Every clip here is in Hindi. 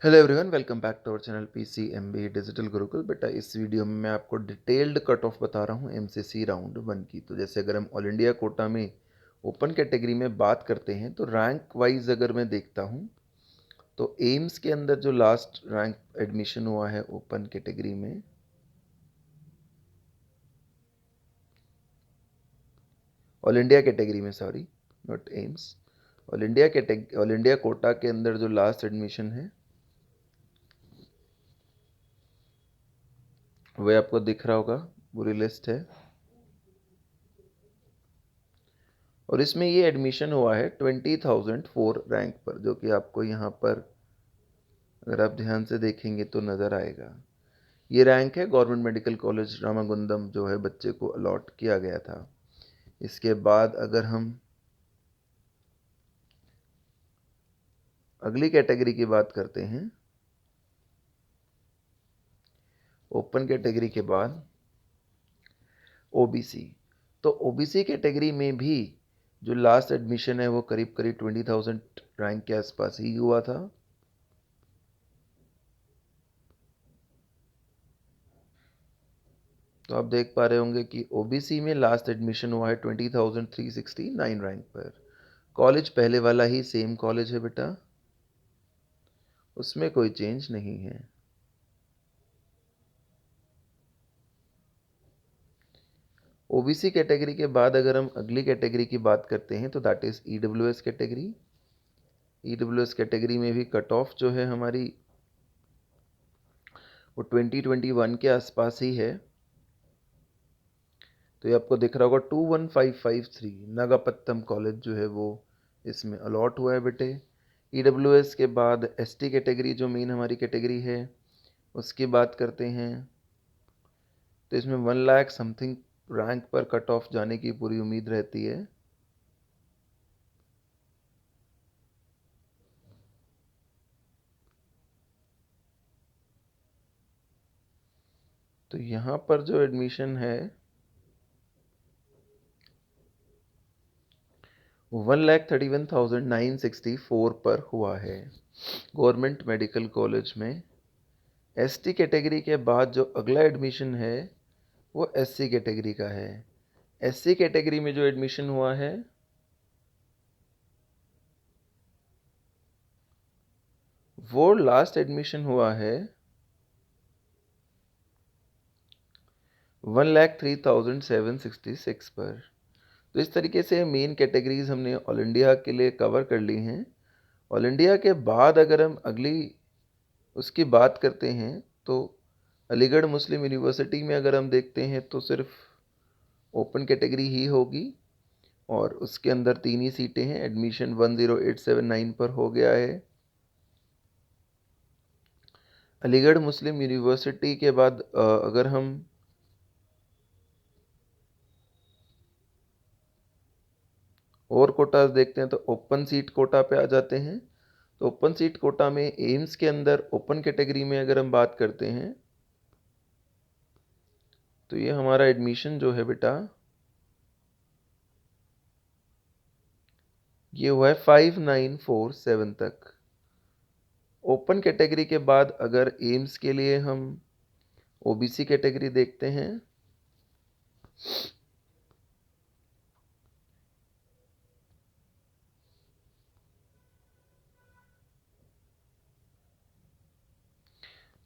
Hello everyone, welcome back to our channel PCMB digital Gurukul. बेटा, इस वीडियो में मैं आपको डिटेल्ड कट ऑफ बता रहा हूँ MCC राउंड 1 की। तो जैसे अगर हम ऑल इंडिया कोटा में ओपन कैटेगरी में बात करते हैं तो रैंक वाइज अगर मैं देखता हूँ तो एम्स के अंदर जो लास्ट रैंक एडमिशन हुआ है ओपन कैटेगरी में, ऑल इंडिया कैटेगरी में, sorry not AIIMS, all India quota के अंदर जो लास्ट एडमिशन है वह आपको दिख रहा होगा, पूरी लिस्ट है। और इसमें ये एडमिशन हुआ है 20,004 रैंक पर, जो कि आपको यहाँ पर अगर आप ध्यान से देखेंगे तो नज़र आएगा। ये रैंक है गवर्नमेंट मेडिकल कॉलेज रामागुंडम जो है बच्चे को अलॉट किया गया था। इसके बाद अगर हम अगली कैटेगरी की बात करते हैं, ओपन कैटेगरी के बाद ओबीसी, तो ओबीसी कैटेगरी में भी जो लास्ट एडमिशन है वो करीब करीब 20,000 रैंक के आसपास ही हुआ था। तो आप देख पा रहे होंगे कि ओबीसी में लास्ट एडमिशन हुआ है 20,369 रैंक पर। कॉलेज पहले वाला ही सेम कॉलेज है बेटा, उसमें कोई चेंज नहीं है। ओबीसी कैटेगरी के बाद अगर हम अगली कैटेगरी की बात करते हैं तो that is EWS category. EWS category में भी कट ऑफ जो है हमारी वो 2021 के आसपास ही है। तो ये आपको दिख रहा होगा 21553 नागापत्तम कॉलेज जो है वो इसमें अलॉट हुआ है बेटे। ईडब्ल्यूएस के बाद एसटी कैटेगरी जो मेन हमारी कैटेगरी है उसकी बात करते हैं, तो इसमें 1 लाख समथिंग रैंक पर कट ऑफ जाने की पूरी उम्मीद रहती है। तो यहाँ पर जो एडमिशन है 1,31,964 पर हुआ है गवर्नमेंट मेडिकल कॉलेज में। एसटी कैटेगरी के बाद जो अगला एडमिशन है वो एससी कैटेगरी का है। एससी कैटेगरी में जो एडमिशन हुआ है वो लास्ट एडमिशन हुआ है 1,03,766 पर। तो इस तरीके से मेन कैटेगरीज हमने ऑल इंडिया के लिए कवर कर ली हैं। ऑल इंडिया के बाद अगर हम अगली उसकी बात करते हैं तो अलीगढ़ मुस्लिम यूनिवर्सिटी में अगर हम देखते हैं तो सिर्फ ओपन कैटेगरी ही होगी और उसके अंदर 3 ही सीटें हैं। एडमिशन 10879 पर हो गया है। अलीगढ़ मुस्लिम यूनिवर्सिटी के बाद अगर हम और कोटाज देखते हैं तो ओपन सीट कोटा पे आ जाते हैं। तो ओपन सीट कोटा में एम्स के अंदर ओपन कैटेगरी में अगर हम बात करते हैं तो ये हमारा एडमिशन जो है बेटा ये हुआ है 5947 तक। ओपन कैटेगरी के बाद अगर एम्स के लिए हम ओबीसी कैटेगरी देखते हैं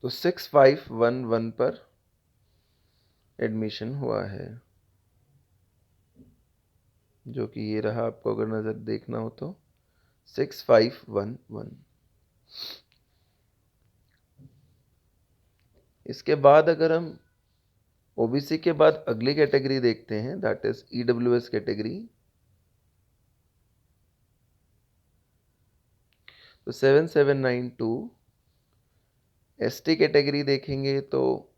तो 6511 पर एडमिशन हुआ है, जो कि ये रहा। आपको अगर नज़र देखना हो तो 6511। इसके बाद अगर हम ओबीसी के बाद अगली कैटेगरी देखते हैं दैट इज ईडब्ल्यूएस कैटेगरी, तो 7792। एसटी कैटेगरी देखेंगे तो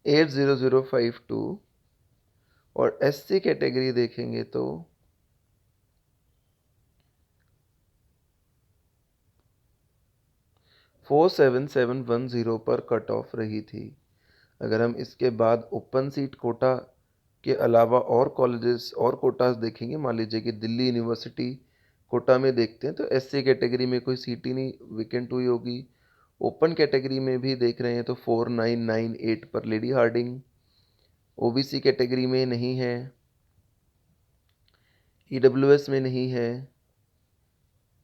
80052 और एससी कैटेगरी देखेंगे तो 47710 पर कट ऑफ रही थी। अगर हम इसके बाद ओपन सीट कोटा के अलावा और कॉलेजेस और कोटास देखेंगे, मान लीजिए कि दिल्ली यूनिवर्सिटी कोटा में देखते हैं तो एससी कैटेगरी में कोई सीट ही नहीं वेकेंट हुई होगी। ओपन कैटेगरी में भी देख रहे हैं तो 4998 पर लेडी हार्डिंग। ओबीसी कैटेगरी में नहीं है, ईडब्ल्यूएस में नहीं है,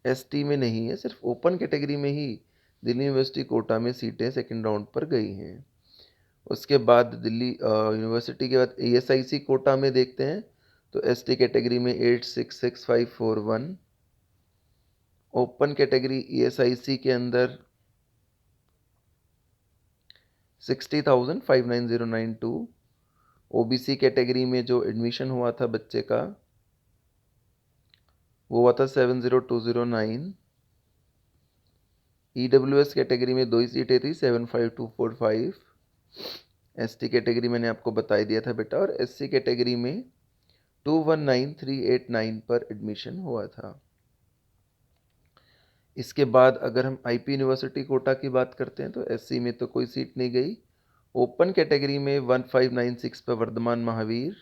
एसटी में नहीं है, सिर्फ ओपन कैटेगरी में ही दिल्ली यूनिवर्सिटी कोटा में सीटें सेकंड राउंड पर गई हैं। उसके बाद दिल्ली यूनिवर्सिटी के बाद एएसआईसी कोटा में देखते हैं तो एसटी कैटेगरी में 866541, ओपन कैटेगरी ईएसआईसी के अंदर 60,59092, ओबीसी कैटेगरी में जो एडमिशन हुआ था बच्चे का वो हुआ था 70209, ईडब्ल्यूएस कैटेगरी में 2 ही सीटें थी 75245, एसटी कैटेगरी मैंने आपको बता दिया था बेटा, और एससी कैटेगरी में 219389 पर एडमिशन हुआ था। इसके बाद अगर हम आईपी यूनिवर्सिटी कोटा की बात करते हैं तो एससी में तो कोई सीट नहीं गई। ओपन कैटेगरी में 1596 पर वर्धमान महावीर,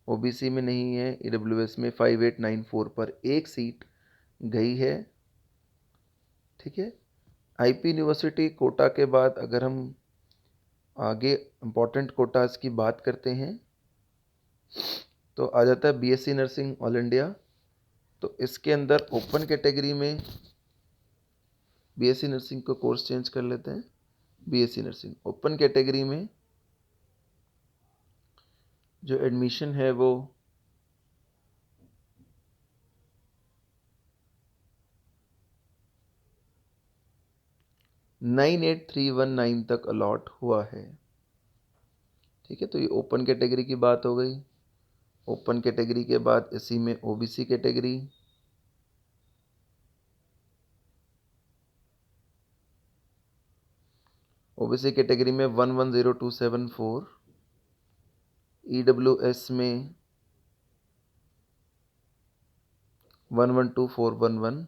ओबीसी में नहीं है, ईडब्ल्यूएस में 5894 पर एक सीट गई है। ठीक है, आईपी यूनिवर्सिटी कोटा के बाद अगर हम आगे इम्पॉर्टेंट कोटास की बात करते हैं तो आ जाता है बीएससी नर्सिंग ऑल इंडिया। तो इसके अंदर ओपन कैटेगरी में बीएससी नर्सिंग को कोर्स चेंज कर लेते हैं, बीएससी नर्सिंग ओपन कैटेगरी में जो एडमिशन है वो 98319 तक अलॉट हुआ है। ठीक है, तो ये ओपन कैटेगरी की बात हो गई। ओपन कैटेगरी के बाद इसी में ओबीसी कैटेगरी, ओबीसी कैटेगरी में 110274, ईडब्ल्यूएस में 112411,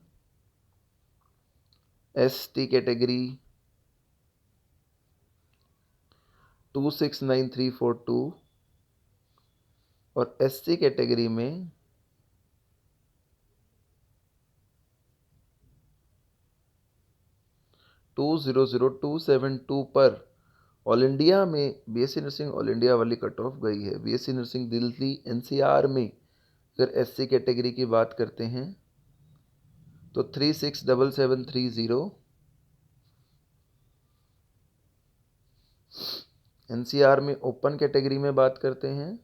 एसटी कैटेगरी 269342 और एससी कैटेगरी में 200272 पर ऑल इंडिया में बीएससी नर्सिंग ऑल इंडिया वाली कट ऑफ गई है। बीएससी नर्सिंग दिल्ली एनसीआर में अगर एससी कैटेगरी की बात करते हैं तो 367730, एनसीआर में ओपन कैटेगरी में बात करते हैं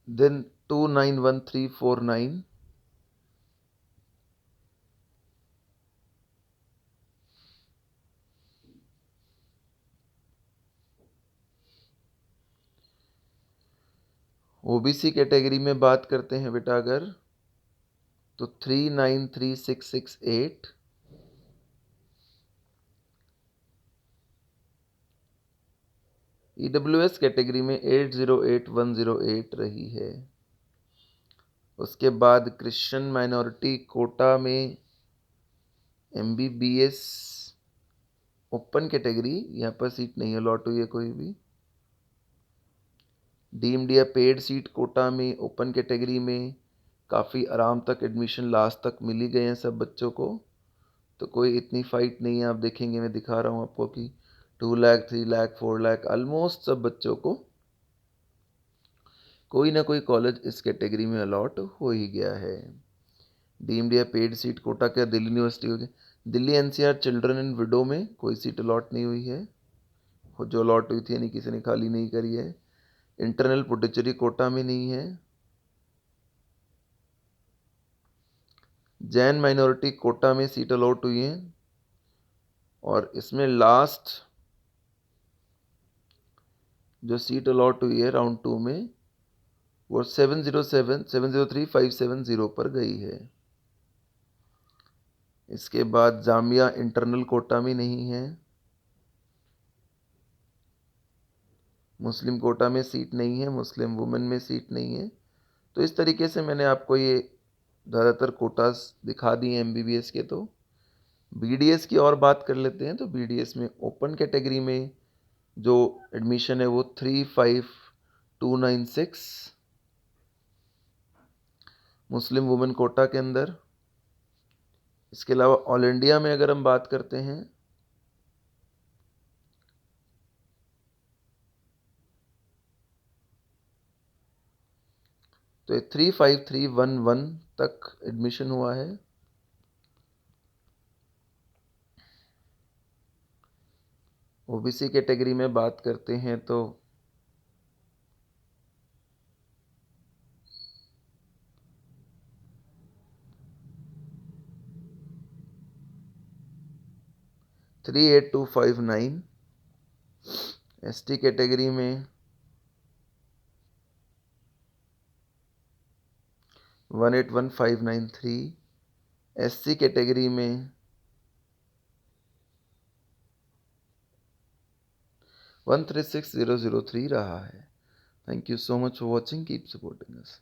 देन 291349, ओबीसी कैटेगरी में बात करते हैं बेटा अगर तो 393668, ईडब्ल्यूएस कैटेगरी में 808108 रही है। उसके बाद क्रिश्चियन माइनॉरिटी कोटा में एमबीबीएस ओपन कैटेगरी, यहाँ पर सीट नहीं अलॉट हुई है कोई भी। डीम्ड या पेड सीट कोटा में ओपन कैटेगरी में काफ़ी आराम तक एडमिशन लास्ट तक मिल ही गए हैं सब बच्चों को, तो कोई इतनी फाइट नहीं है। आप देखेंगे मैं दिखा रहा हूँ आपको कि 2 लाख 3 लाख 4 लाख ऑलमोस्ट सब बच्चों को कोई ना कोई कॉलेज इस कैटेगरी में अलॉट हो ही गया है। डीम्ड या पेड सीट कोटा क्या दिल्ली यूनिवर्सिटी हो गई, Delhi NCR children and window में कोई सीट अलॉट नहीं हुई है, जो अलॉट हुई थी यानी किसी ने खाली नहीं करी है। इंटरनल पुडुचेरी कोटा में नहीं है। जैन माइनॉरिटी कोटा में सीट अलॉट हुई है और इसमें लास्ट जो सीट अलॉट हुई है राउंड 2 में वो 703570 पर गई है। इसके बाद जामिया इंटरनल कोटा में नहीं है, मुस्लिम कोटा में सीट नहीं है, मुस्लिम वुमेन में सीट नहीं है। तो इस तरीके से मैंने आपको ये ज़्यादातर कोटास दिखा दिए एमबीबीएस के। तो BDS की और बात कर लेते हैं। तो BDS में ओपन कैटेगरी में जो एडमिशन है वो 35296 मुस्लिम वुमेन कोटा के अंदर। इसके अलावा ऑल इंडिया में अगर हम बात करते हैं तो ये 35311 तक एडमिशन हुआ है। OBC कैटेगरी में बात करते हैं तो 38259, ST कैटेगरी में 181593, SC कैटेगरी में 136003 रहा है। Thank you so much for watching, keep supporting us.